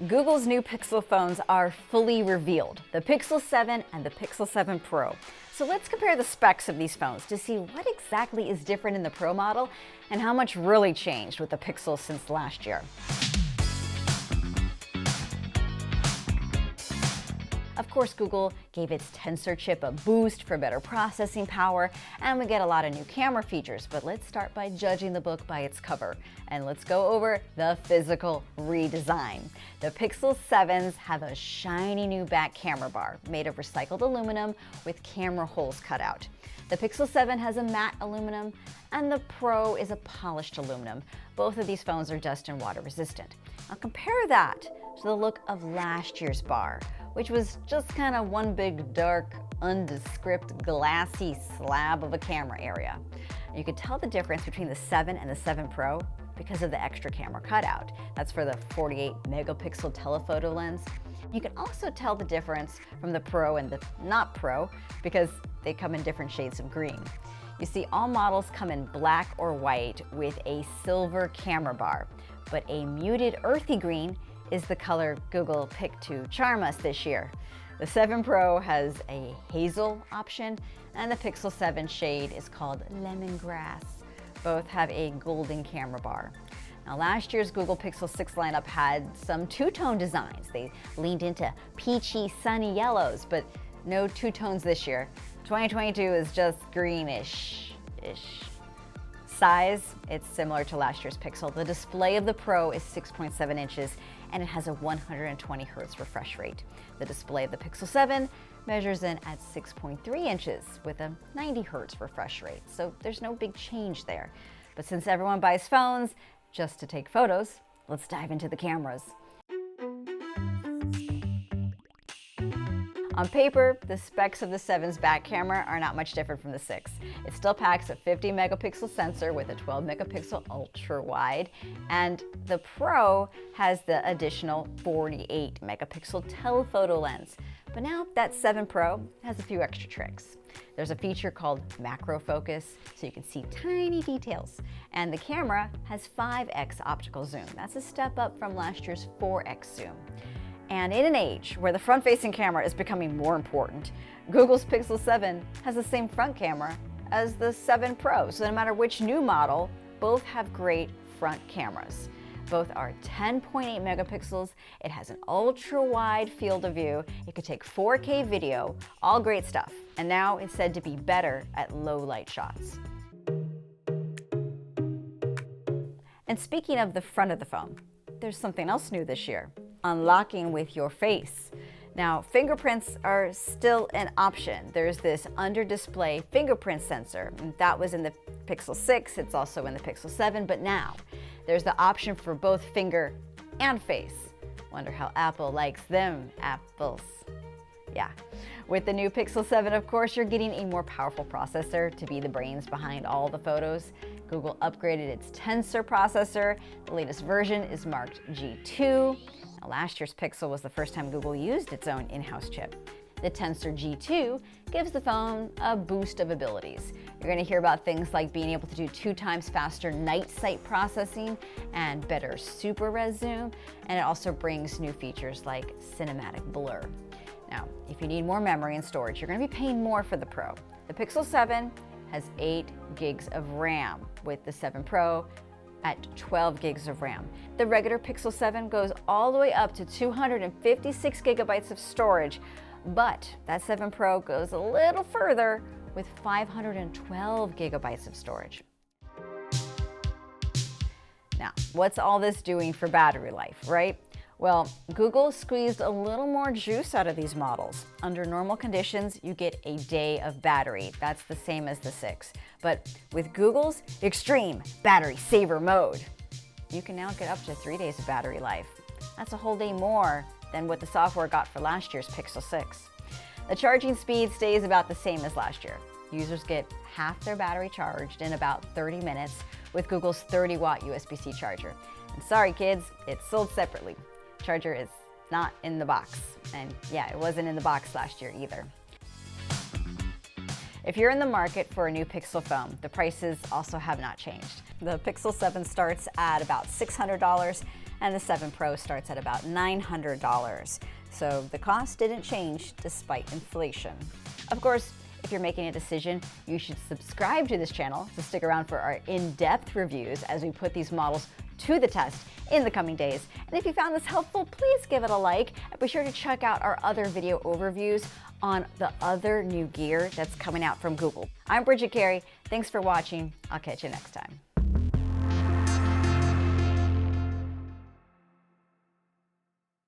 Google's new Pixel phones are fully revealed, the Pixel 7 and the Pixel 7 Pro. So let's compare the specs of these phones to see what exactly is different in the Pro model and how much really changed with the Pixel since last year. Of course, Google gave its Tensor chip a boost for better processing power, and we get a lot of new camera features. But let's start by judging the book by its cover. And let's go over the physical redesign. The Pixel 7s have a shiny new back camera bar made of recycled aluminum with camera holes cut out. The Pixel 7 has a matte aluminum, and the Pro is a polished aluminum. Both of these phones are dust and water resistant. Now compare that to the look of last year's bar, which was just kind of one big dark, undescript, glassy slab of a camera area. You could tell the difference between the 7 and the 7 Pro because of the extra camera cutout. That's for the 48 megapixel telephoto lens. You can also tell the difference from the Pro and the not Pro because they come in different shades of green. You see, all models come in black or white with a silver camera bar, but a muted earthy green is the color Google picked to charm us this year. The 7 Pro has a hazel option, and the Pixel 7 shade is called lemongrass. Both have a golden camera bar. Now, last year's Google Pixel 6 lineup had some two-tone designs. They leaned into peachy, sunny yellows, but no two tones this year. 2022 is just greenish-ish. Size, it's similar to last year's Pixel. The display of the Pro is 6.7 inches, and it has a 120 Hz refresh rate. The display of the Pixel 7 measures in at 6.3 inches with a 90 Hz refresh rate, so there's no big change there. But since everyone buys phones just to take photos, let's dive into the cameras. On paper, the specs of the 7's back camera are not much different from the 6. It still packs a 50 megapixel sensor with a 12 megapixel ultra wide, and the Pro has the additional 48 megapixel telephoto lens. But now that 7 Pro has a few extra tricks. There's a feature called macro focus, so you can see tiny details. And the camera has 5x optical zoom. That's a step up from last year's 4x zoom. And in an age where the front-facing camera is becoming more important, Google's Pixel 7 has the same front camera as the 7 Pro. So no matter which new model, both have great front cameras. Both are 10.8 megapixels. It has an ultra-wide field of view. It could take 4K video, all great stuff. And now it's said to be better at low-light shots. And speaking of the front of the phone, there's something else new this year. Unlocking with your face. Now, fingerprints are still an option. There's this under-display fingerprint sensor. That was in the Pixel 6, it's also in the Pixel 7, but now there's the option for both finger and face. Wonder how Apple likes them apples. Yeah. With the new Pixel 7, of course, you're getting a more powerful processor to be the brains behind all the photos. Google upgraded its Tensor processor. The latest version is marked G2. Now, last year's Pixel was the first time Google used its own in-house chip. The Tensor G2 gives the phone a boost of abilities. You're going to hear about things like being able to do 2 times faster night sight processing and better super res zoom, and it also brings new features like cinematic blur. Now, if you need more memory and storage, you're going to be paying more for the Pro. The Pixel 7 has 8 gigs of RAM, with the 7 Pro at 12 gigs of RAM. The regular Pixel 7 goes all the way up to 256 gigabytes of storage, but that 7 Pro goes a little further with 512 gigabytes of storage. Now, what's all this doing for battery life, right? Well, Google squeezed a little more juice out of these models. Under normal conditions, you get a day of battery. That's the same as the 6. But with Google's Extreme Battery Saver mode, you can now get up to 3 days of battery life. That's a whole day more than what the software got for last year's Pixel 6. The charging speed stays about the same as last year. Users get half their battery charged in about 30 minutes with Google's 30-watt USB-C charger. And sorry kids, it's sold separately. Charger is not in the box. And yeah, it wasn't in the box last year either. If you're in the market for a new Pixel phone, the prices also have not changed. The Pixel 7 starts at about $600, and the 7 Pro starts at about $900. So the cost didn't change despite inflation. Of course, if you're making a decision, you should subscribe to this channel to stick around for our in-depth reviews as we put these models to the test in the coming days. And if you found this helpful, please give it a like, and be sure to check out our other video overviews on the other new gear that's coming out from Google. I'm Bridget Carey. Thanks for watching. I'll catch you next time.